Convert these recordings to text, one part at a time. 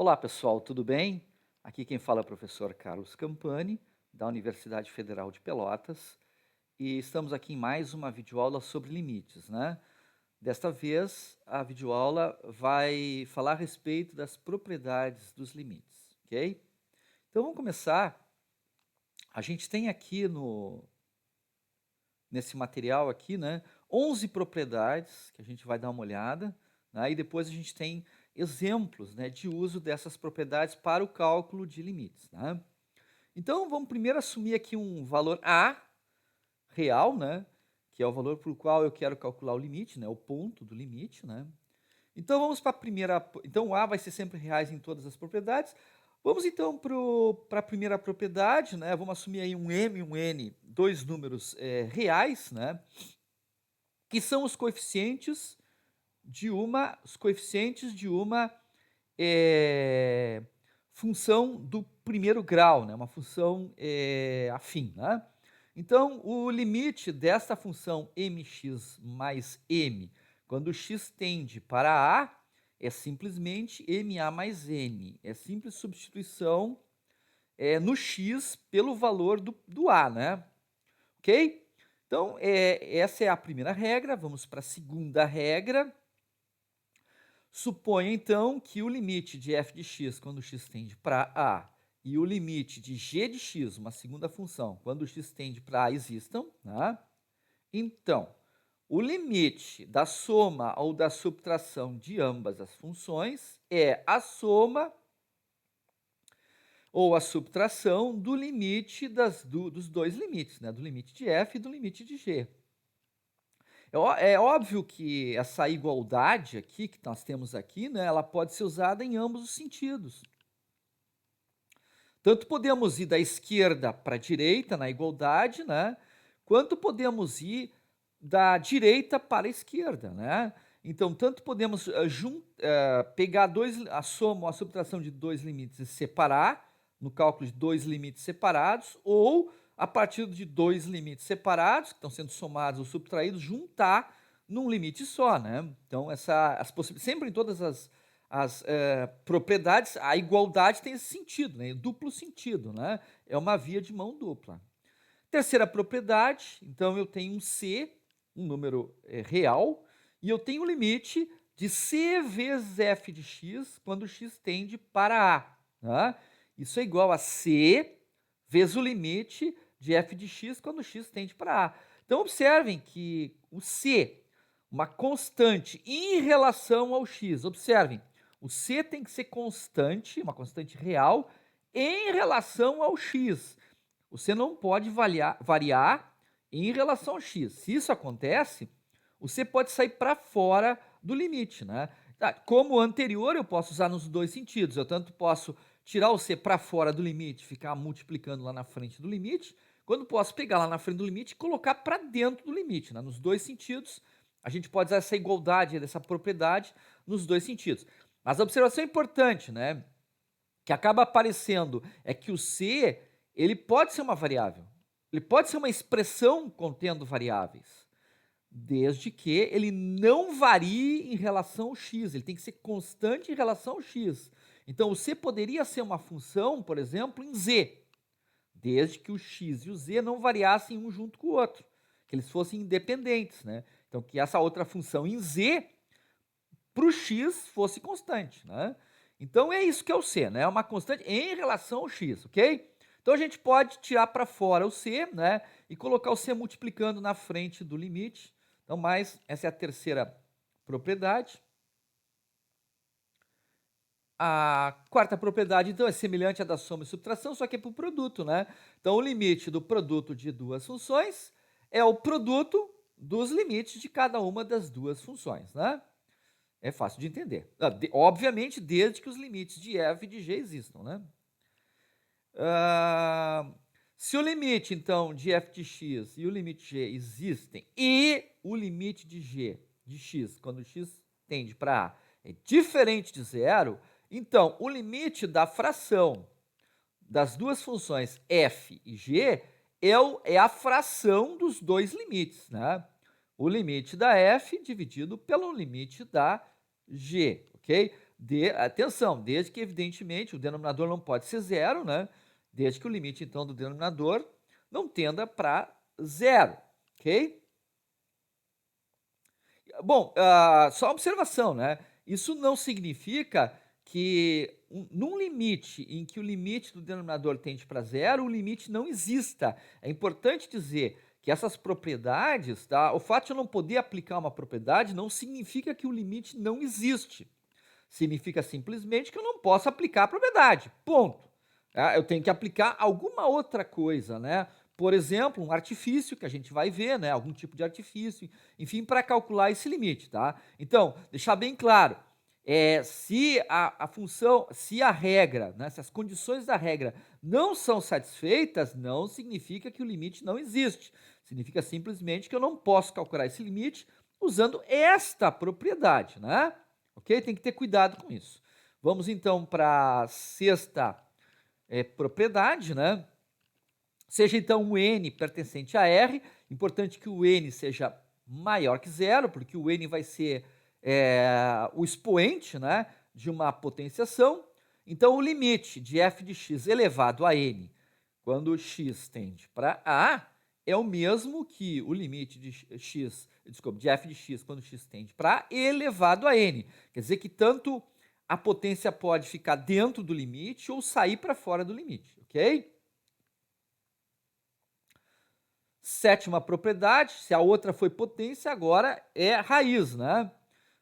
Olá pessoal, tudo bem? Aqui quem fala é o professor Carlos Campani, da Universidade Federal de Pelotas, e estamos aqui em mais uma videoaula sobre limites, né? Desta vez, a videoaula vai falar a respeito das propriedades dos limites, ok? Então vamos começar. A gente tem aqui nesse material aqui, né, 11 propriedades que a gente vai dar uma olhada, né, e depois a gente tem exemplos, né, de uso dessas propriedades para o cálculo de limites, né. Então vamos primeiro assumir aqui um valor A real, né, que é o valor para o qual eu quero calcular o limite, né, o ponto do limite, né. Então vamos para a primeira, então o A vai ser sempre reais em todas as propriedades. Vamos então para a primeira propriedade, né, vamos assumir aí um M e um N, dois números reais, né, que são os coeficientes de uma eh, função do primeiro grau, né, uma função afim, né. Então, o limite desta função mx mais m, quando x tende para a, é simplesmente ma mais n, é simples substituição no x pelo valor do a, né, ok? Então, essa é a primeira regra, vamos para a segunda regra. Suponha então que o limite de f de x quando x tende para a e o limite de g de x, uma segunda função, quando x tende para a existam, né? Então, o limite da soma ou da subtração de ambas as funções é a soma ou a subtração do limite dos dois limites, né? Do limite de f e do limite de g. É óbvio que essa igualdade aqui, que nós temos aqui, né, ela pode ser usada em ambos os sentidos. Tanto podemos ir da esquerda para a direita na igualdade, né, quanto podemos ir da direita para a esquerda, né. Então, tanto podemos pegar a soma ou a subtração de dois limites e separar, no cálculo de dois limites separados, ou a partir de dois limites separados, que estão sendo somados ou subtraídos, juntar num limite só, né. Então, sempre em todas as propriedades, a igualdade tem esse sentido, né, duplo sentido, né, é uma via de mão dupla. Terceira propriedade, então eu tenho um C, um número real, e eu tenho o limite de C vezes f de x quando x tende para A. Né? Isso é igual a C vezes o limite de f de x quando x tende para A. Então observem que o C, uma constante em relação ao x, observem, o C tem que ser constante, uma constante real, em relação ao x. Você não pode variar em relação ao x. Se isso acontece, você pode sair para fora do limite, né? Como o anterior, eu posso usar nos dois sentidos. Eu tanto posso tirar o c para fora do limite, ficar multiplicando lá na frente do limite, quando posso pegar lá na frente do limite e colocar para dentro do limite, né? Nos dois sentidos, a gente pode usar essa igualdade, dessa propriedade, nos dois sentidos. Mas a observação é importante, né? Que acaba aparecendo é que o c, ele pode ser uma variável, ele pode ser uma expressão contendo variáveis, desde que ele não varie em relação ao x, ele tem que ser constante em relação ao x. Então o c poderia ser uma função, por exemplo, em z, desde que o x e o z não variassem um junto com o outro, que eles fossem independentes, né? Então que essa outra função em z para o x fosse constante, né? Então é isso que é o c, né? É uma constante em relação ao x, ok? Então a gente pode tirar para fora o c, né? E colocar o c multiplicando na frente do limite. Então, essa é a terceira propriedade. A quarta propriedade, então, é semelhante à da soma e subtração, só que é para o produto, né? Então, o limite do produto de duas funções é o produto dos limites de cada uma das duas funções, né? É fácil de entender. Obviamente, desde que os limites de f e de g existam, né? Se o limite, então, de f de x e o limite de g existem e o limite de g de x, quando x tende para a, é diferente de zero, então o limite da fração das duas funções f e g é a fração dos dois limites, né? O limite da f dividido pelo limite da g, ok? Atenção, desde que, evidentemente, o denominador não pode ser zero, né? Desde que o limite, então, do denominador não tenda para zero, ok? Bom, só uma observação, né? Isso não significa que num limite em que o limite do denominador tende para zero, o limite não exista. É importante dizer que essas propriedades, tá? O fato de eu não poder aplicar uma propriedade não significa que o limite não existe. Significa simplesmente que eu não posso aplicar a propriedade. Ponto. Eu tenho que aplicar alguma outra coisa, né? Por exemplo, um artifício que a gente vai ver, né? Algum tipo de artifício, enfim, para calcular esse limite, tá? Então, deixar bem claro, se a função, se a regra, né? Se as condições da regra não são satisfeitas, não significa que o limite não existe. Significa simplesmente que eu não posso calcular esse limite usando esta propriedade, né? Ok? Tem que ter cuidado com isso. Vamos então para a sexta propriedade, né? Seja então um n pertencente a R, importante que o n seja maior que zero, porque o n vai ser o expoente, né, de uma potenciação. Então, o limite de f de x elevado a n, quando x tende para a, é o mesmo que o limite de de f de x quando x tende para a elevado a n. Quer dizer que tanto a potência pode ficar dentro do limite ou sair para fora do limite, ok? Sétima propriedade, se a outra foi potência, agora é raiz, né?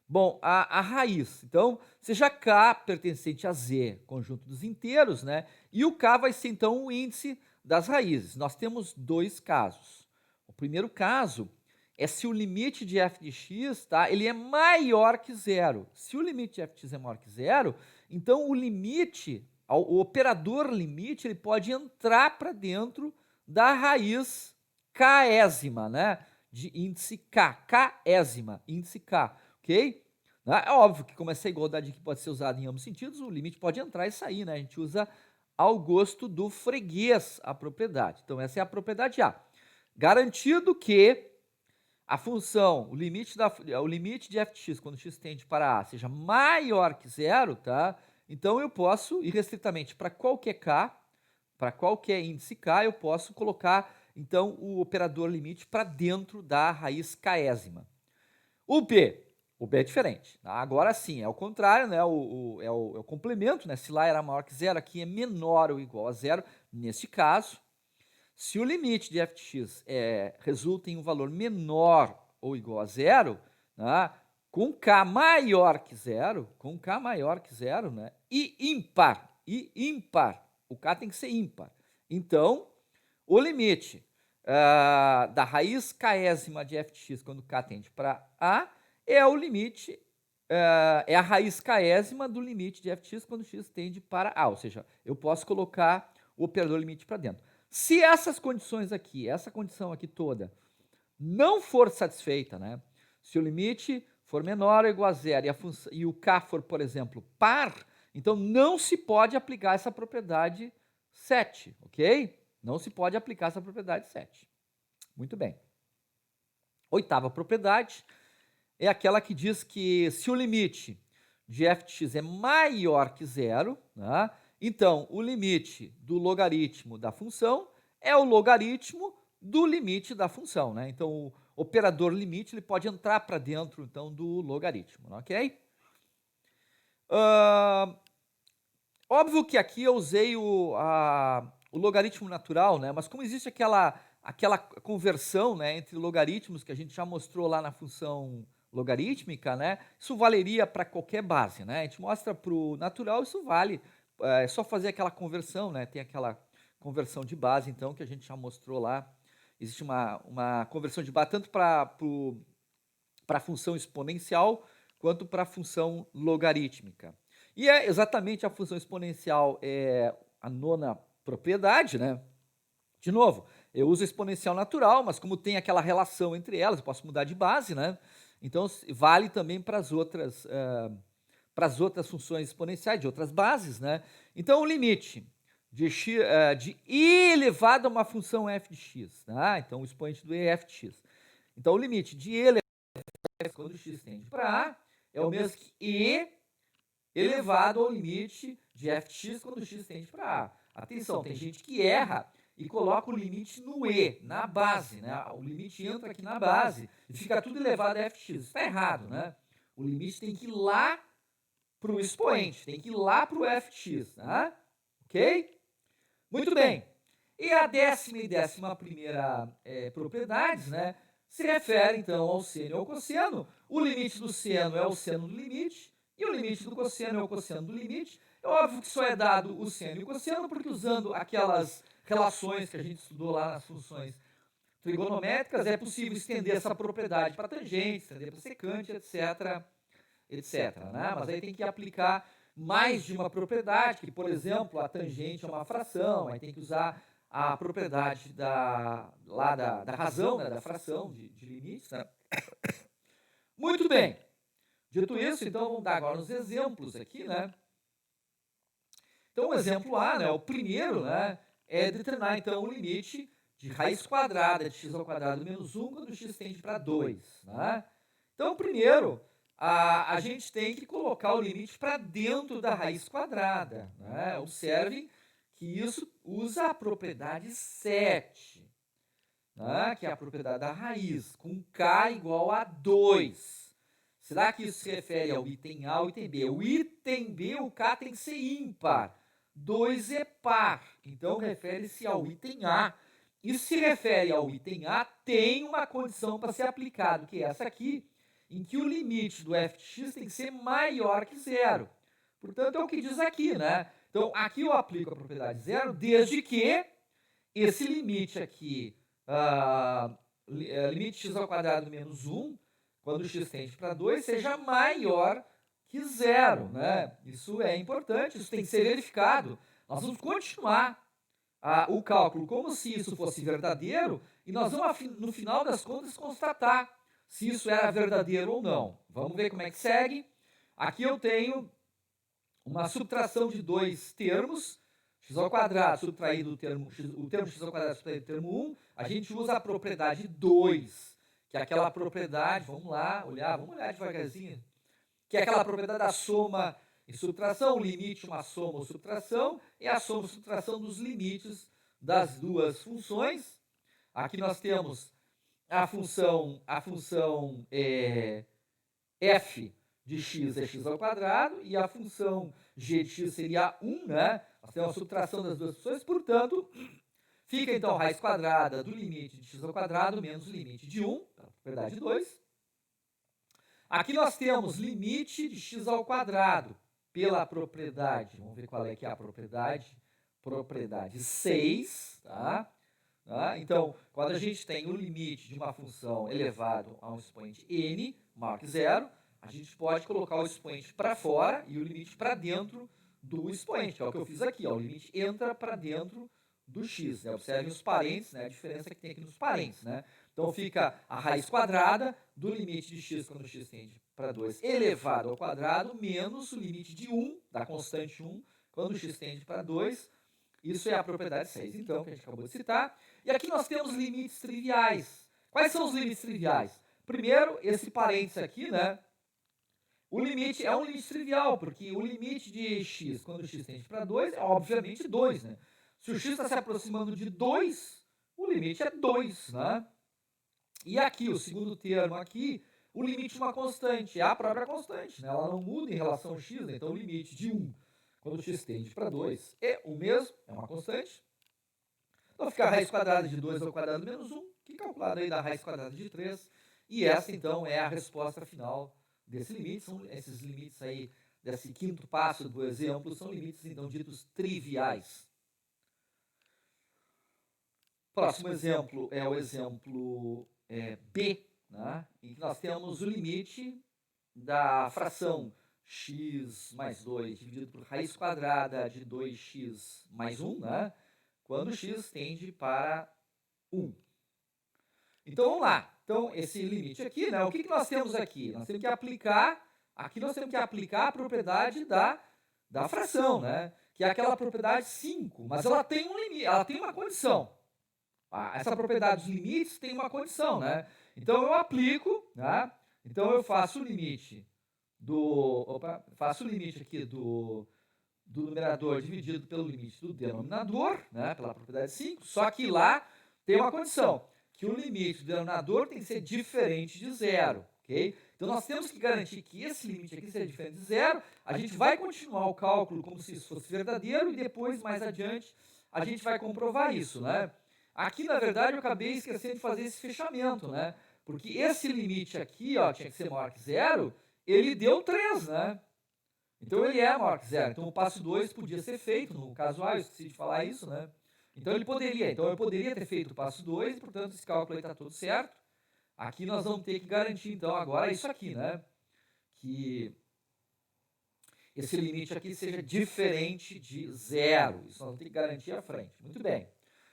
Bom, a raiz, então, seja K pertencente a Z, conjunto dos inteiros, né? E o K vai ser, então, o índice das raízes. Nós temos dois casos. O primeiro caso é se o limite de f de x, tá? Ele é maior que zero. Se o limite de f de x é maior que zero, então o limite, o operador limite, ele pode entrar para dentro da raiz késima, né? De índice K, késima, índice K, ok? É óbvio que como essa igualdade aqui pode ser usada em ambos sentidos, o limite pode entrar e sair, né? A gente usa ao gosto do freguês a propriedade. Então essa é a propriedade A. Garantido que a função, o limite de f de x quando x tende para A seja maior que zero, tá? Então eu posso, irrestritamente, para qualquer K, para qualquer índice K, eu posso colocar, então, o operador limite para dentro da raiz késima. O B é diferente. Tá? Agora sim, é o contrário, né? É o complemento, né? Se lá era maior que zero, aqui é menor ou igual a zero. Neste caso, se o limite de f de x resulta em um valor menor ou igual a zero, né? Com k maior que zero, né? E ímpar, o k tem que ser ímpar. Então, o limite da raiz késima de f de x quando k tende para a é o limite, é a raiz késima do limite de f de x quando x tende para a, ou seja, eu posso colocar o operador limite para dentro. Se essas condições aqui, essa condição aqui toda, não for satisfeita, né? Se o limite for menor ou igual a zero e o k for, por exemplo, par, então não se pode aplicar essa propriedade 7, ok? Não se pode aplicar essa propriedade 7. Muito bem. Oitava propriedade é aquela que diz que se o limite de f de x é maior que zero, né, então o limite do logaritmo da função é o logaritmo do limite da função. Né? Então o operador limite ele pode entrar para dentro então, do logaritmo. Ok? Óbvio que aqui eu usei o logaritmo natural, né? Mas como existe aquela conversão, né, entre logaritmos que a gente já mostrou lá na função logarítmica, né? Isso valeria para qualquer base, né? A gente mostra para o natural, isso vale. É só fazer aquela conversão, né? Tem aquela conversão de base, então, que a gente já mostrou lá. Existe uma conversão de base tanto para a função exponencial quanto para a função logarítmica. E é exatamente a função exponencial a nona propriedade, né? De novo, eu uso exponencial natural, mas como tem aquela relação entre elas, eu posso mudar de base, né? Então vale também para as outras funções exponenciais de outras bases, né? Então o limite de i elevado a uma função f de x, tá? Então o expoente do e f de x. Então o limite de i elevado quando x tende para a é o mesmo que e elevado ao limite de f de x quando x tende para a. Atenção, tem gente que erra e coloca o limite no e, na base, né? O limite entra aqui na base e fica tudo elevado a f de x. Isso está errado, né? O limite tem que ir lá para o expoente, tem que ir lá para o f de x, tá? Ok? Muito bem. E a 10ª e 11ª propriedades, né, se refere, então, ao seno e ao cosseno. O limite do seno é o seno do limite, e o limite do cosseno é o cosseno do limite. É óbvio que só é dado o seno e o cosseno, porque usando aquelas relações que a gente estudou lá nas funções trigonométricas, é possível estender essa propriedade para tangente, estender para secante, etc, etc, né? Mas aí tem que aplicar mais de uma propriedade, que, por exemplo, a tangente é uma fração, aí tem que usar a propriedade da razão, né, da fração de limites, né? Muito bem. Dito isso, então, vamos dar agora uns exemplos aqui, né? Então, o exemplo A, né, o primeiro, né, é determinar, então, o limite de raiz quadrada de x ao quadrado menos 1 quando x tende para 2, né? Então, primeiro, a gente tem que colocar o limite para dentro da raiz quadrada, né? Observem que isso usa a propriedade 7, né? Que é a propriedade da raiz, com k igual a 2. Será que isso se refere ao item A ou item B? O item B, o k tem que ser ímpar. 2 é par, então refere-se ao item A. Isso se refere ao item A, tem uma condição para ser aplicado, que é essa aqui, em que o limite do f de x tem que ser maior que zero. Portanto, é o que diz aqui, né? Então, aqui eu aplico a propriedade zero, desde que esse limite aqui, limite x ao quadrado menos 1, quando x tende para 2, seja maior que zero, né? Isso é importante, isso tem que ser verificado. Nós vamos continuar o cálculo como se isso fosse verdadeiro e nós vamos, no final das contas, constatar se isso era verdadeiro ou não. Vamos ver como é que segue. Aqui eu tenho uma subtração de dois termos, x ao quadrado subtraído do termo, o termo x ao quadrado subtraído do termo 1, a gente usa a propriedade 2, que é aquela propriedade, vamos olhar devagarzinho, que é aquela propriedade da soma e subtração, o limite, uma soma ou subtração, e a soma ou subtração dos limites das duas funções. Aqui nós temos a função f de x é x ao quadrado, e a função g de x seria 1, né? Nós temos a subtração das duas funções, portanto, fica então raiz quadrada do limite de x ao quadrado menos o limite de 1, a propriedade 2. Aqui nós temos limite de x ao quadrado pela propriedade, vamos ver qual é que é a propriedade, propriedade 6, tá? Então, quando a gente tem o limite de uma função elevado a um expoente n maior que zero, a gente pode colocar o expoente para fora e o limite para dentro do expoente, que é o que eu fiz aqui, ó, o limite entra para dentro do x, né? Observem os parênteses, né? A diferença que tem aqui nos parênteses, né? Então fica a raiz quadrada do limite de x quando x tende para 2 elevado ao quadrado menos o limite de 1, da constante 1, quando x tende para 2. Isso é a propriedade 6, então, que a gente acabou de citar. E aqui nós temos limites triviais. Quais são os limites triviais? Primeiro, esse parênteses aqui, né? O limite é um limite trivial, porque o limite de x quando x tende para 2 é obviamente 2, né? Se o x está se aproximando de 2, o limite é 2, né? E aqui, o segundo termo aqui, o limite de uma constante é a própria constante, né? Ela não muda em relação ao x, né? Então o limite de 1, quando x tende para 2, é o mesmo, é uma constante. Então fica a raiz quadrada de 2 ao quadrado menos 1, que é calculado aí da raiz quadrada de 3. E essa, então, é a resposta final desse limite. São esses limites aí, desse quinto passo do exemplo, são limites, então, ditos triviais. Próximo exemplo é o exemplo B, né, em que nós temos o limite da fração x mais 2 dividido por raiz quadrada de 2x mais 1, né, quando x tende para 1. Então, vamos lá. Então, esse limite aqui, né, o que nós temos aqui? Nós temos que aplicar, a propriedade da fração, né, que é aquela propriedade 5, mas ela tem um limite, ela tem uma condição. Essa propriedade dos limites tem uma condição, né? Então eu aplico, né? Então eu faço o limite faço o limite aqui do numerador dividido pelo limite do denominador, né, pela propriedade 5, só que lá tem uma condição, que o limite do denominador tem que ser diferente de zero, ok? Então nós temos que garantir que esse limite aqui seja diferente de zero. A gente vai continuar o cálculo como se isso fosse verdadeiro e depois, mais adiante, a gente vai comprovar isso, né? Aqui, na verdade, eu acabei esquecendo de fazer esse fechamento, né? Porque esse limite aqui, ó, tinha que ser maior que zero, ele deu 3, né? Então ele é maior que zero. Então o passo 2 podia ser feito, no caso A, eu esqueci de falar isso, né? Então eu poderia ter feito o passo 2, portanto esse cálculo aí está tudo certo. Aqui nós vamos ter que garantir, então, agora isso aqui, né? Que esse limite aqui seja diferente de zero. Isso nós vamos ter que garantir à frente. Muito bem.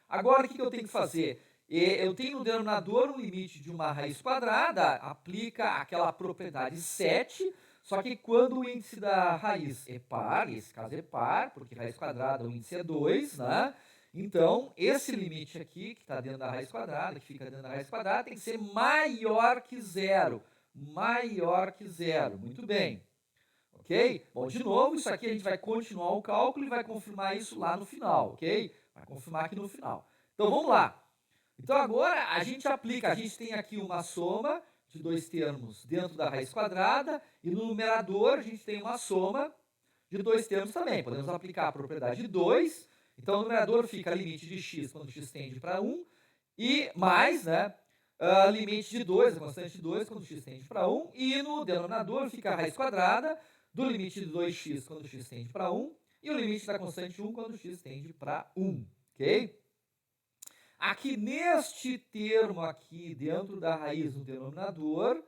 Agora, o que eu tenho que fazer? Eu tenho no denominador um limite de uma raiz quadrada, aplica aquela propriedade 7, só que quando o índice da raiz é par, esse caso é par, porque raiz quadrada o índice é 2, né? Então, esse limite aqui, que está dentro da raiz quadrada, que fica dentro da raiz quadrada, tem que ser maior que zero. Maior que zero. Muito bem. Ok? Bom, de novo, isso aqui a gente vai continuar o cálculo e vai confirmar isso lá no final, ok? Vai confirmar aqui no final. Então, vamos lá. Então, agora a gente aplica, a gente tem aqui uma soma de dois termos dentro da raiz quadrada e no numerador a gente tem uma soma de dois termos também. Podemos aplicar a propriedade 2. Então, no numerador fica limite de x quando x tende para 1 e mais, né? Limite de 2, a constante de 2 quando x tende para 1. E no denominador fica a raiz quadrada do limite de 2x quando x tende para 1 e o limite da constante 1 quando x tende para 1, ok? Aqui neste termo aqui, dentro da raiz no denominador,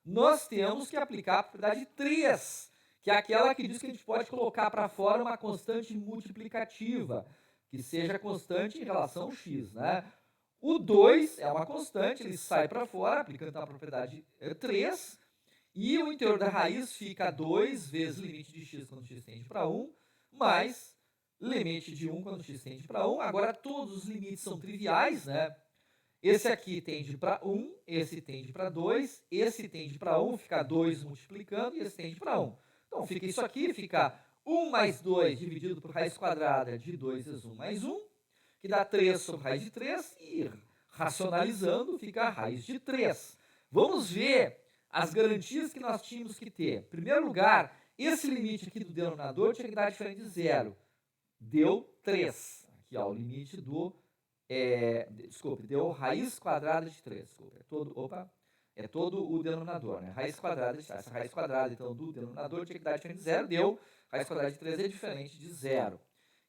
nós temos que aplicar a propriedade 3, que é aquela que diz que a gente pode colocar para fora uma constante multiplicativa, que seja constante em relação ao x, né? O 2 é uma constante, ele sai para fora, aplicando a propriedade 3, e o interior da raiz fica 2 vezes limite de x quando x tende para 1, mais limite de 1 quando x tende para 1. Agora, todos os limites são triviais, né? Esse aqui tende para 1, esse tende para 2, esse tende para 1, fica 2 multiplicando, e esse tende para 1. Então, fica isso aqui, fica 1 mais 2 dividido por raiz quadrada de 2 vezes 1 mais 1, que dá 3 sobre raiz de 3, e racionalizando, fica a raiz de 3. Vamos ver as garantias que nós tínhamos que ter. Em primeiro lugar, esse limite aqui do denominador tinha que dar diferente de zero. Deu 3. Aqui, ó, o limite do... deu raiz quadrada de 3. Desculpa, é todo o denominador, né? Raiz quadrada de 3. Essa raiz quadrada, então, do denominador tinha que dar diferente de zero. Deu, raiz quadrada de 3 é diferente de zero.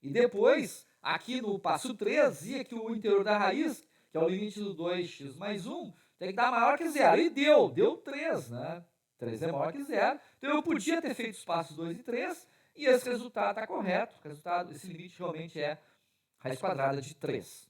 E depois, aqui no passo 3, dizia que o interior da raiz, que é o limite do 2x mais 1, tem que dar maior que zero. E deu 3, né? 3 é maior que zero. Então eu podia ter feito os passos 2 e 3, e esse resultado está correto. O resultado, esse limite realmente é raiz quadrada de 3.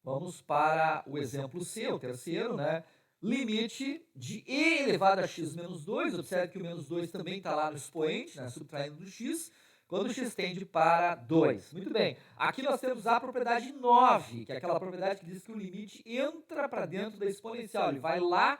Vamos para o exemplo C, o terceiro, né? Limite de e elevado a x menos 2. Observe que o menos 2 também está lá no expoente, né? Subtraindo do x, quando x tende para 2. Muito bem. Aqui nós temos a propriedade 9, que é aquela propriedade que diz que o limite entra para dentro da exponencial. Ele vai lá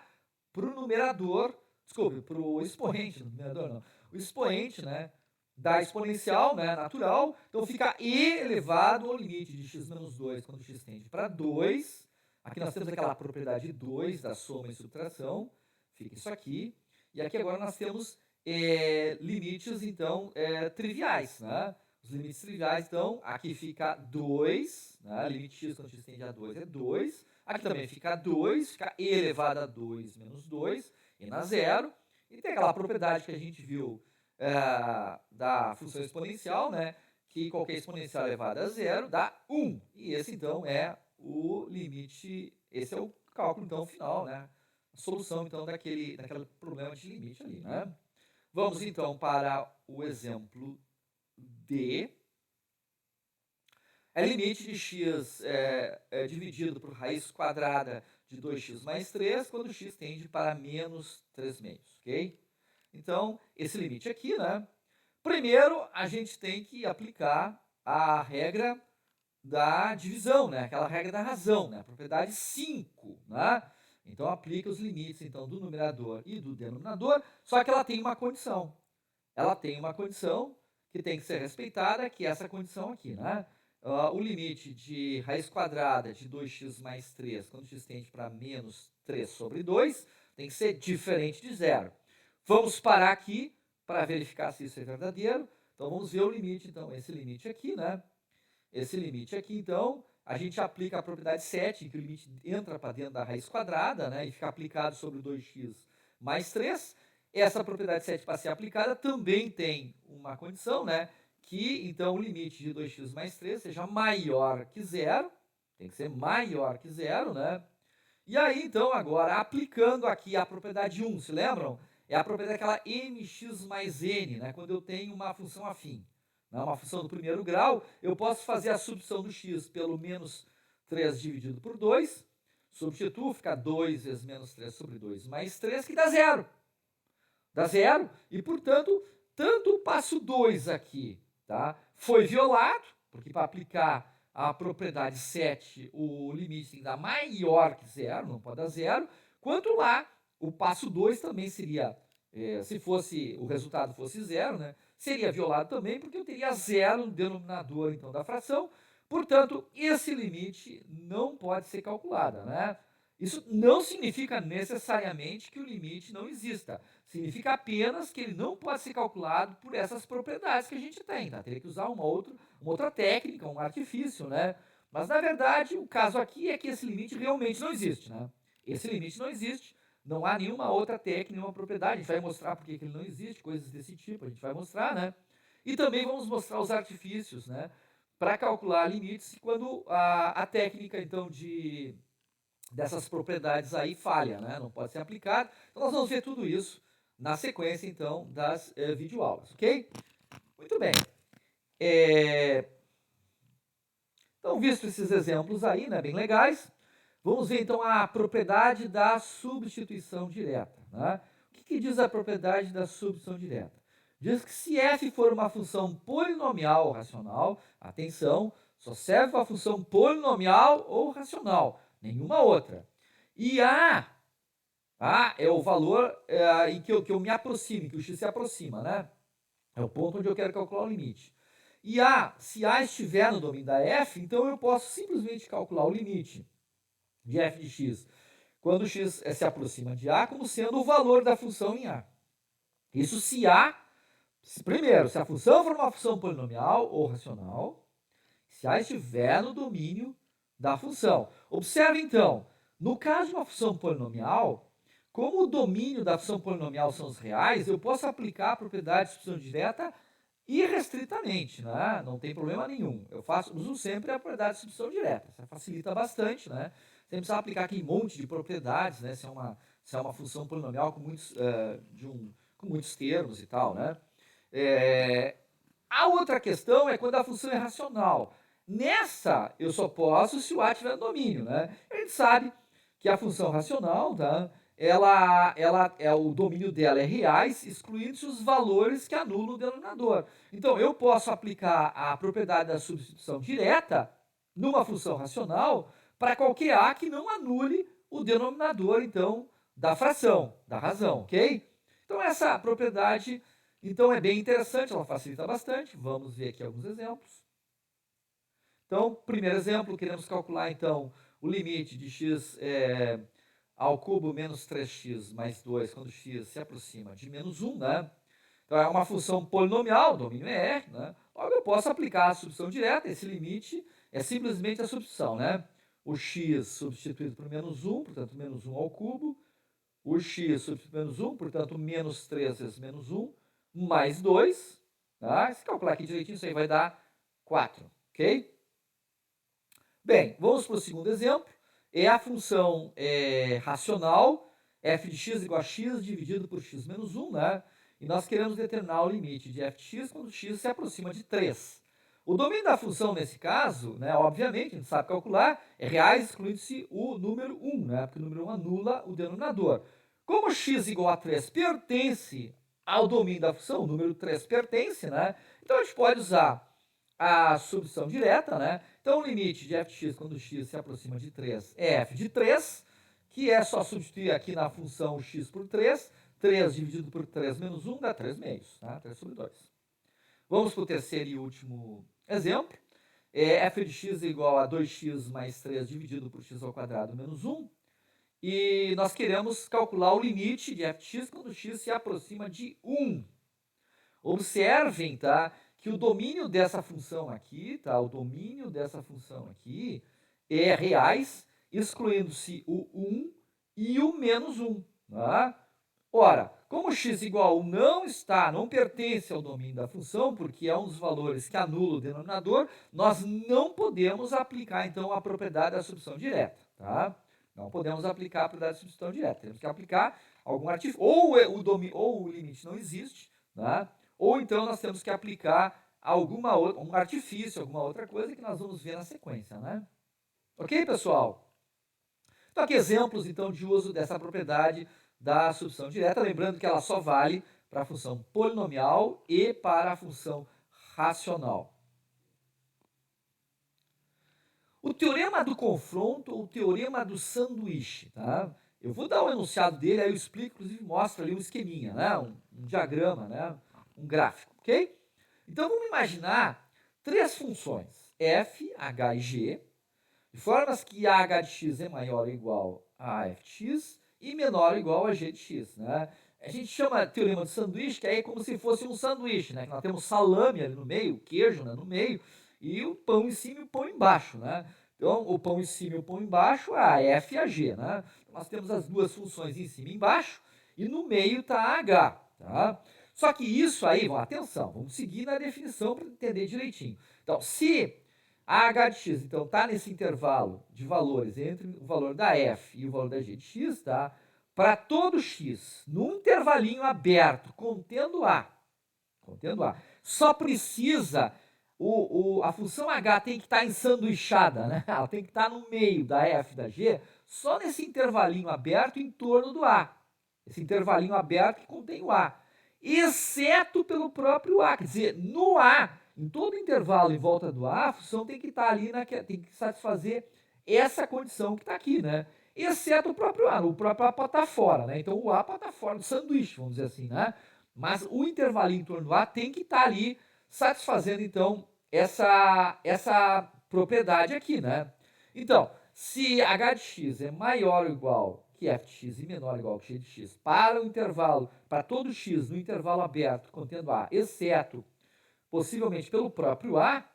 para o numerador, desculpe, para o expoente, no numerador não. O expoente, né, da exponencial, né, natural. Então fica e elevado ao limite de x menos 2 quando x tende para 2. Aqui nós temos aquela propriedade 2 da soma e subtração. Fica isso aqui. E aqui agora nós temos limites, então, triviais, né? Os limites triviais, então, aqui fica 2, né? Limite x quando x tende a 2 é 2. Aqui também fica 2, fica e elevado a 2 menos 2, e na zero. E tem aquela propriedade que a gente viu da função exponencial, né? Que qualquer exponencial elevado a zero dá 1. E esse, então, é o limite, esse é o cálculo, então, final, né? A solução, então, daquele problema de limite ali, né? Vamos, então, para o exemplo D. É limite de x dividido por raiz quadrada de 2x mais 3, quando x tende para menos 3 meios, ok? Então, esse limite aqui, né? Primeiro, a gente tem que aplicar a regra da divisão, né? Aquela regra da razão, né? A propriedade 5, né? Então, aplica os limites então, do numerador e do denominador, só que ela tem uma condição. Ela tem uma condição que tem que ser respeitada, que é essa condição aqui, né? O limite de raiz quadrada de 2x mais 3, quando x tende para menos 3 sobre 2, tem que ser diferente de zero. Vamos parar aqui para verificar se isso é verdadeiro. Então, vamos ver o limite, então, esse limite aqui, né? Esse limite aqui, então, a gente aplica a propriedade 7, em que o limite entra para dentro da raiz quadrada, né? E fica aplicado sobre 2x mais 3. Essa propriedade 7, para ser aplicada, também tem uma condição, né? Que, então, o limite de 2x mais 3 seja maior que zero. Tem que ser maior que zero, né? E aí, então, agora, aplicando aqui a propriedade 1, se lembram? É a propriedade daquela mx mais n, né? Quando eu tenho uma função afim. Né? Uma função do primeiro grau, eu posso fazer a substituição do x pelo menos 3 dividido por 2. Substituo, fica 2 vezes menos 3 sobre 2 mais 3, que dá zero. Dá zero. E, portanto, tanto o passo 2 aqui, tá? Foi violado, porque para aplicar a propriedade 7, o limite tem que dar maior que zero, não pode dar zero, quanto lá, o passo 2 também seria, se fosse o resultado fosse zero, né, seria violado também, porque eu teria zero no denominador, então, da fração. Portanto, esse limite não pode ser calculado, né? Isso não significa necessariamente que o limite não exista. Significa apenas que ele não pode ser calculado por essas propriedades que a gente tem, tá? Teria que usar uma outra técnica, um artifício, né? Mas, na verdade, o caso aqui é que esse limite realmente não existe, né? Esse limite não existe, não há nenhuma outra técnica, nenhuma propriedade. A gente vai mostrar por que ele não existe, coisas desse tipo, a gente vai mostrar, né? E também vamos mostrar os artifícios, né? Para calcular limites quando a técnica, então, dessas propriedades aí falha, né? Não pode ser aplicado. Então, nós vamos ver tudo isso na sequência, então, das videoaulas, ok? Muito bem. Então, visto esses exemplos aí, né, bem legais, vamos ver, então, a propriedade da substituição direta, né? O que diz a propriedade da substituição direta? Diz que se f for uma função polinomial ou racional, atenção, só serve para a função polinomial ou racional, nenhuma outra. E A é o valor em que eu me aproxime, que o x se aproxima, né? É o ponto onde eu quero calcular o limite. E se A estiver no domínio da f, então eu posso simplesmente calcular o limite de f de x quando x se aproxima de A como sendo o valor da função em A. Isso primeiro, se a função for uma função polinomial ou racional, se A estiver no domínio da função. Observe, então, no caso de uma função polinomial, como o domínio da função polinomial são os reais, eu posso aplicar a propriedade de substituição direta irrestritamente, né? Não tem problema nenhum. Uso sempre a propriedade de substituição direta. Isso facilita bastante, né? Sem precisar aplicar aquele monte de propriedades, né? Se é uma função polinomial com muitos termos e tal, né? A outra questão é quando a função é racional. Nessa, eu só posso se o A tiver no domínio, né? A gente sabe que a função racional, tá? O domínio dela é reais, excluindo-se os valores que anulam o denominador. Então, eu posso aplicar a propriedade da substituição direta numa função racional para qualquer A que não anule o denominador, então, da fração, da razão, ok? Então, essa propriedade, então, é bem interessante, ela facilita bastante. Vamos ver aqui alguns exemplos. Então, primeiro exemplo, queremos calcular, então, o limite de x ao cubo menos 3x mais 2, quando x se aproxima de menos 1, né? Então, é uma função polinomial, o domínio é R, né? Logo, eu posso aplicar a substituição direta, esse limite é simplesmente a substituição, né? O x substituído por menos 1, portanto, menos 1 ao cubo. O x substituído por menos 1, portanto, menos 3 vezes menos 1, mais 2. Tá? Se calcular aqui direitinho, isso aí vai dar 4, ok? Bem, vamos para o segundo exemplo. É a função racional, f de x igual a x dividido por x menos 1, né? E nós queremos determinar o limite de f de x quando x se aproxima de 3. O domínio da função, nesse caso, né, obviamente, a gente sabe calcular, é reais excluindo-se o número 1, né? Porque o número 1 anula o denominador. Como x igual a 3 pertence ao domínio da função, o número 3 pertence, né? Então, a gente pode usar a substituição direta, né? Então, o limite de f de x quando x se aproxima de 3 é f de 3, que é só substituir aqui na função x por 3, 3 dividido por 3 menos 1 dá 3 meios, tá? 3 sobre 2. Vamos para o terceiro e último exemplo. F de x é igual a 2x mais 3 dividido por x ao quadrado menos 1. E nós queremos calcular o limite de f de x quando x se aproxima de 1. Observem, tá, que o domínio dessa função aqui, tá, o domínio dessa função aqui é reais, excluindo-se o 1 e o menos 1. Tá? Ora, como x igual a 1 não pertence ao domínio da função, porque é um dos valores que anula o denominador, nós não podemos aplicar, então, a propriedade da substituição direta. Tá? Não podemos aplicar a propriedade da substituição direta. Temos que aplicar algum artifício. Ou o limite não existe, tá? Ou então nós temos que aplicar um artifício, alguma outra coisa que nós vamos ver na sequência. Né? Ok, pessoal? Então, aqui exemplos então, de uso dessa propriedade da substituição direta, lembrando que ela só vale para a função polinomial e para a função racional. O teorema do confronto ou o teorema do sanduíche, tá? Eu vou dar um enunciado dele, aí eu explico, inclusive mostro ali um esqueminha, né? Um diagrama, né? Um gráfico, ok? Então vamos imaginar três funções, f, h e g, de formas que h de x é maior ou igual a f de x e menor ou igual a g de x, né? A gente chama de teorema do sanduíche, que aí é como se fosse um sanduíche, né? Que nós temos salame ali no meio, queijo, né, no meio, e o pão em cima e o pão embaixo, né? Então, o pão em cima e o pão embaixo, a f e a g, né? Nós temos as duas funções em cima e embaixo, e no meio está a h, tá? Só que isso aí, atenção, vamos seguir na definição para entender direitinho. Então, se a h de x, então, está nesse intervalo de valores entre o valor da f e o valor da g de x, tá? Para todo x, num intervalinho aberto, contendo a, só precisa, a função h tem que estar ensanduichada, né? Ela tem que estar no meio da f e da g, só nesse intervalinho aberto em torno do a. Esse intervalinho aberto que contém o a. Exceto pelo próprio a, quer dizer, no a, em todo intervalo em volta do a, a função tem que estar ali, tem que satisfazer essa condição que está aqui, né? Exceto o próprio a, o próprio a pode estar fora, né? Então o a pode estar fora do sanduíche, vamos dizer assim, né? Mas o intervalinho em torno do a tem que estar ali satisfazendo, então, essa propriedade aqui, né? Então, se h de x é maior ou igual que f de x e menor ou igual que g de x para o intervalo, para todo x no intervalo aberto contendo a, exceto possivelmente pelo próprio a,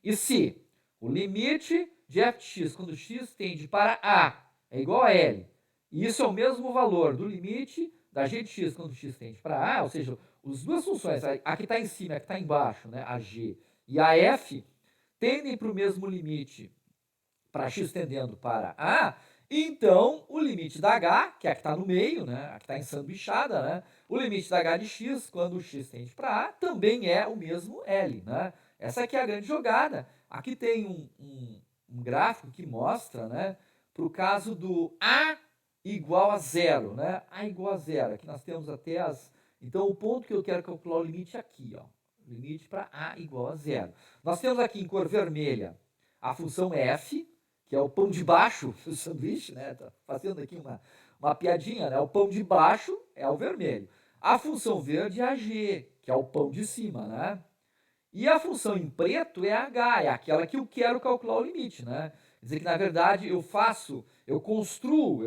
e se o limite de f de x quando x tende para a é igual a L, e isso é o mesmo valor do limite da g de x quando x tende para a, ou seja, as duas funções, a que está em cima e a que está embaixo, né, a g e a f, tendem para o mesmo limite para x tendendo para a, então o limite da h, que é a que está no meio, né, a que está ensanduichada, né, o limite da h de x, quando o x tende para a, também é o mesmo L. Né? Essa aqui é a grande jogada. Aqui tem um gráfico que mostra, né, para o caso do a igual a zero, né? A igual a zero. Aqui nós temos até as... Então, o ponto que eu quero calcular o limite é aqui, ó. Limite para a igual a zero. Nós temos aqui em cor vermelha a função f, que é o pão de baixo do sanduíche, né? Tá fazendo aqui uma piadinha, né? O pão de baixo é o vermelho. A função verde é a g, que é o pão de cima, né? E a função em preto é a h, é aquela que eu quero calcular o limite, né? Quer dizer que, na verdade, eu construo,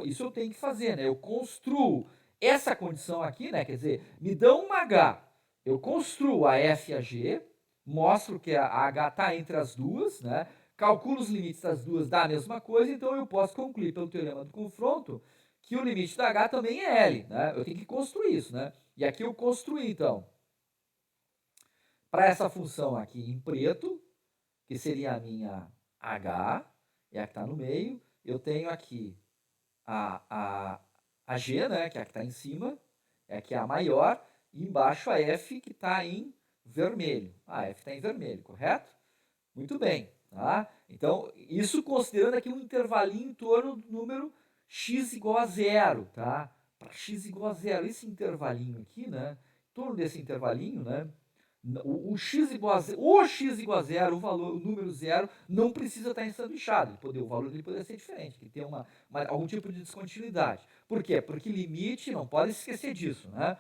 isso eu tenho que fazer, né? Eu construo essa condição aqui, né? Quer dizer, me dão uma h, eu construo a f e a g, mostro que a h está entre as duas, né? Calculo os limites das duas da mesma coisa, então eu posso concluir pelo teorema do confronto que o limite da h também é L, né? Eu tenho que construir isso, né? E aqui eu construí, então, para essa função aqui em preto, que seria a minha h, é a que está no meio, eu tenho aqui a g, né, que é a que está em cima, é a que é a maior, e embaixo a f, que está em vermelho. A f está em vermelho, correto? Muito bem. Tá? Então, isso considerando aqui um intervalinho em torno do número x igual a zero. Tá? Para x igual a zero, esse intervalinho aqui, né, em torno desse intervalinho, né, O x igual a zero, o número zero, não precisa estar ensanduichado. O valor dele poderia ser diferente, que tem algum tipo de descontinuidade. Por quê? Porque limite, não pode esquecer disso, né?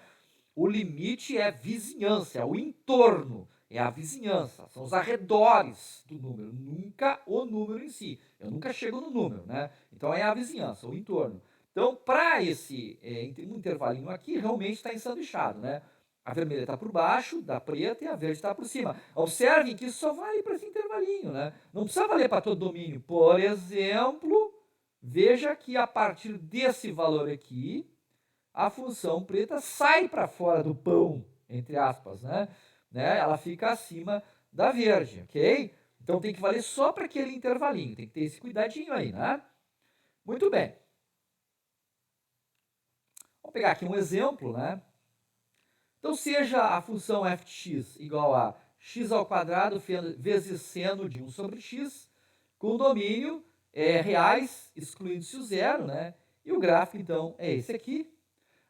O limite é vizinhança, é o entorno, é a vizinhança, são os arredores do número, nunca o número em si. Eu nunca chego no número, né? Então é a vizinhança, o entorno. Então, para esse intervalinho aqui, realmente está ensanduichado, né? A vermelha está por baixo da preta e a verde está por cima. Observem que isso só vale para esse intervalinho, né? Não precisa valer para todo domínio. Por exemplo, veja que a partir desse valor aqui, a função preta sai para fora do pão, entre aspas, né? Ela fica acima da verde, ok? Então tem que valer só para aquele intervalinho, tem que ter esse cuidadinho aí, né? Muito bem. Vamos pegar aqui um exemplo, né? Então seja a função f de x igual a x ao quadrado vezes seno de 1 sobre x, com domínio reais, excluindo-se o zero, né? E o gráfico, então, é esse aqui.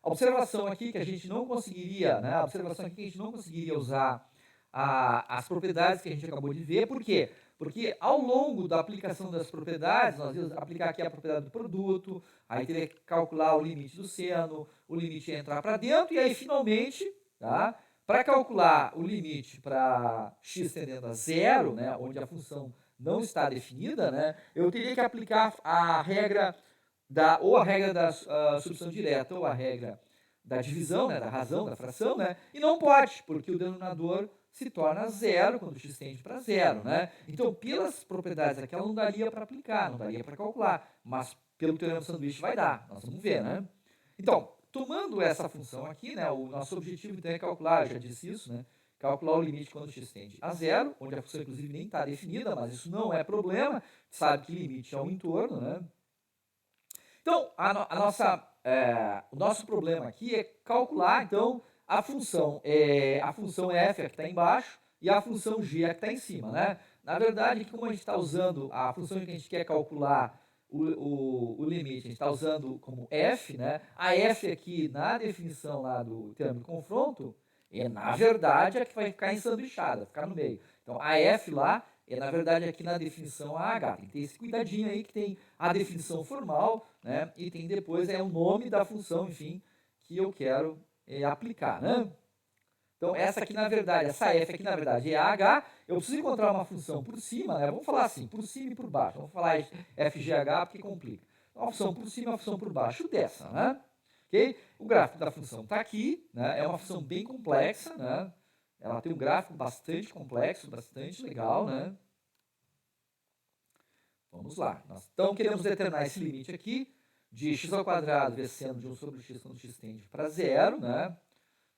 A observação aqui que a gente não conseguiria, né? A observação aqui que a gente não conseguiria usar as propriedades que a gente acabou de ver. Por quê? Porque ao longo da aplicação das propriedades, nós vamos aplicar aqui a propriedade do produto, aí teria que calcular o limite do seno, o limite ia entrar para dentro, e aí finalmente, tá? Para calcular o limite para x tendendo a zero, né? Onde a função não está definida, né? Eu teria que aplicar a regra ou a regra da substituição direta ou a regra da divisão, né, da razão, da fração, né, e não pode, porque o denominador se torna zero quando x tende para zero, né? Então, pelas propriedades aqui, ela não daria para aplicar, não daria para calcular, mas pelo teorema do sanduíche vai dar, nós vamos ver, né? Então, tomando essa função aqui, né, o nosso objetivo então é calcular, eu já disse isso, né, calcular o limite quando x tende a zero, onde a função inclusive nem está definida, mas isso não é problema, sabe que limite é um entorno, né? Então, o nosso problema aqui é calcular, então, a função f é que está embaixo e a função g é que está em cima, né? Na verdade, como a gente está usando a função que a gente quer calcular o limite, a gente está usando como f, né? A f aqui, na definição lá do termo de confronto, na verdade, é que vai ficar ensanduichada, ficar no meio. Então, a f lá na verdade, aqui na definição AH. Tem que ter esse cuidadinho aí que tem a definição formal, né? E tem depois o nome da função, enfim, que eu quero aplicar, né? Então, essa aqui, na verdade, essa f aqui, na verdade, é AH. Eu preciso encontrar uma função por cima, né? Vamos falar assim, por cima e por baixo. Vamos falar FGH porque complica. Uma função por cima e uma função por baixo dessa, né? Ok? O gráfico da função está aqui, né? É uma função bem complexa, né? Ela tem um gráfico bastante complexo, bastante legal, né? Vamos lá. Então, queremos determinar esse limite aqui de x ao quadrado vezes seno de 1 sobre x quando x tende para zero, né?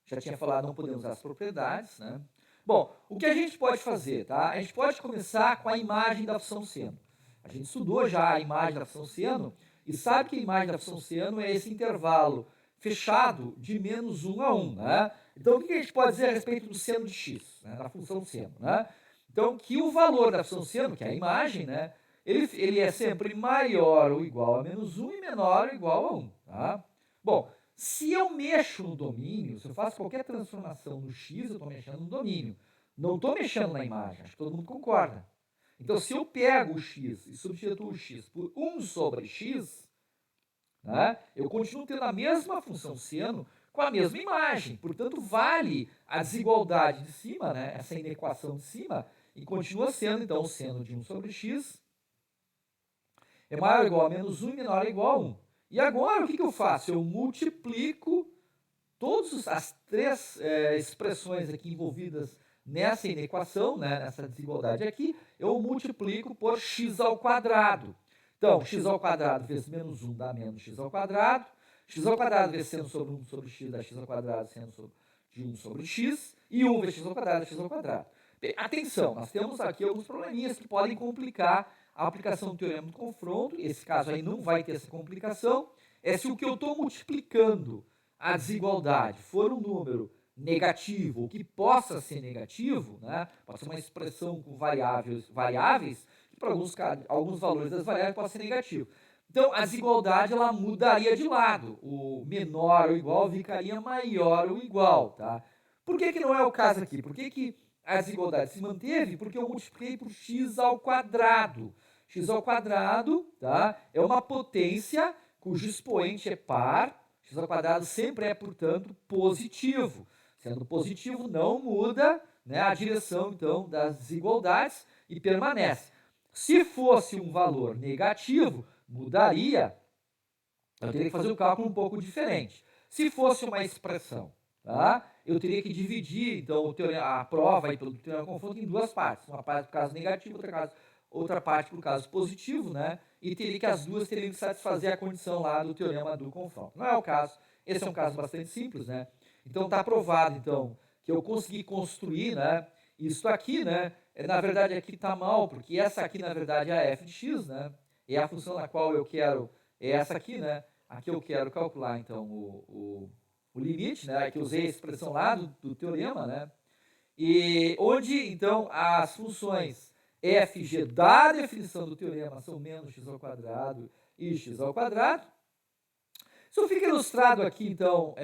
Já tinha falado, não podemos usar as propriedades, né? Bom, o que a gente pode fazer, tá? A gente pode começar com a imagem da função seno. A gente estudou já a imagem da função seno e sabe que a imagem da função seno é esse intervalo fechado de menos 1 a 1, né? Então, o que a gente pode dizer a respeito do seno de x, né? Da função seno, né? Então, que o valor da função seno, que é a imagem, né? Ele é sempre maior ou igual a menos 1 e menor ou igual a 1, tá? Bom, se eu mexo no domínio, se eu faço qualquer transformação no x, eu estou mexendo no domínio. Não estou mexendo na imagem, acho que todo mundo concorda. Então, se eu pego o x e substituo o x por 1 sobre x, né, eu continuo tendo a mesma função seno com a mesma imagem. Portanto, vale a desigualdade de cima, né, essa inequação de cima, e continua sendo, então, o seno de 1 sobre x é maior ou igual a menos 1 e menor ou igual a 1. E agora, o que eu faço? Eu multiplico todas as três expressões aqui envolvidas nessa inequação, né, nessa desigualdade aqui, eu multiplico por x ao quadrado. Então, x ao quadrado vezes menos 1 dá menos x ao quadrado vezes seno sobre 1 sobre x dá x ao quadrado seno de 1 sobre x, e 1 vezes x ao quadrado é x ao quadrado. Bem, atenção, nós temos aqui alguns probleminhas que podem complicar a aplicação do teorema do confronto. Esse caso aí não vai ter essa complicação. É se o que eu estou multiplicando a desigualdade for um número negativo, ou que possa ser negativo, né? Pode ser uma expressão com variáveis que para alguns valores das variáveis pode ser negativo. Então, a desigualdade ela mudaria de lado. O menor ou igual ficaria maior ou igual, tá? Por que não é o caso aqui? Por que a desigualdade se manteve? Porque eu multipliquei por x ao quadrado. X ao quadrado, tá? É uma potência cujo expoente é par. X ao quadrado sempre é, portanto, positivo. Sendo positivo, não muda, né, a direção, então, das desigualdades e permanece. Se fosse um valor negativo, mudaria. Eu teria que fazer o cálculo um pouco diferente. Se fosse uma expressão, tá? Eu teria que dividir, então, a prova aí, pelo teorema de confronto em duas partes. Uma parte para o caso negativo, outra parte para o caso positivo, né? E teria que as duas teriam que satisfazer a condição lá do teorema do confronto. Não é o caso. Esse é um caso bastante simples, né? Então, está provado, então, que eu consegui construir, né? Isso aqui, né? Na verdade, aqui está mal, porque essa aqui, na verdade, é a f de x, né? É a função na qual eu quero, é essa aqui, né? Aqui eu quero calcular, então, o limite, né? Aqui eu usei a expressão lá do teorema, né? E onde, então, as funções fg da definição do teorema são menos x ao quadrado e x ao quadrado. Isso fica ilustrado aqui, então,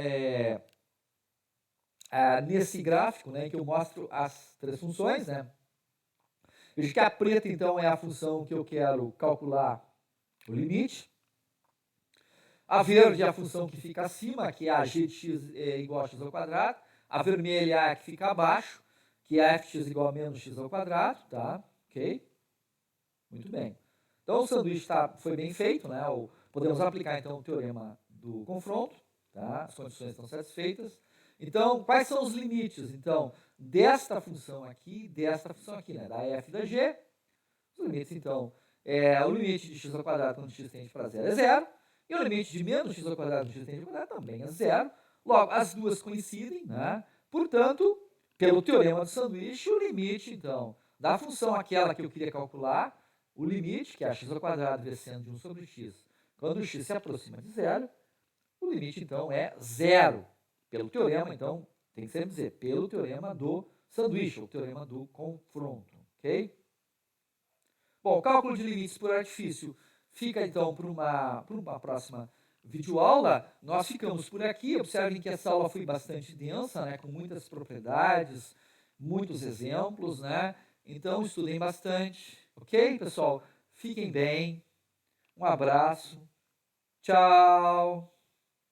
nesse gráfico, né, que eu mostro as três funções, né? Veja que a preta, então, é a função que eu quero calcular o limite. A verde é a função que fica acima, que é a g de x é igual a x ao quadrado. A vermelha é a que fica abaixo, que é a f de x igual a menos x ao quadrado, tá? Ok? Muito bem. Então, o sanduíche foi bem feito, né? Podemos aplicar, então, o teorema do confronto, tá? As condições estão satisfeitas. Então, quais são os limites, então, desta função aqui, né? Da f da g. Os limites, então, o limite de x ao quadrado quando x tende para zero é zero. E o limite de menos x ao quadrado quando x tende para quadrado também é zero. Logo, as duas coincidem, né? Portanto, pelo teorema do sanduíche, o limite, então, da função aquela que eu queria calcular, o limite, que é a x ao quadrado descendo de 1 sobre x, quando o x se aproxima de zero, o limite, então, é zero. Pelo teorema, então, tem que sempre dizer, pelo teorema do sanduíche, ou teorema do confronto, ok? Bom, o cálculo de limites por artifício fica, então, para uma próxima videoaula. Nós ficamos por aqui. Observem que essa aula foi bastante densa, né, com muitas propriedades, muitos exemplos, né? Então, estudem bastante, ok, pessoal? Fiquem bem. Um abraço. Tchau.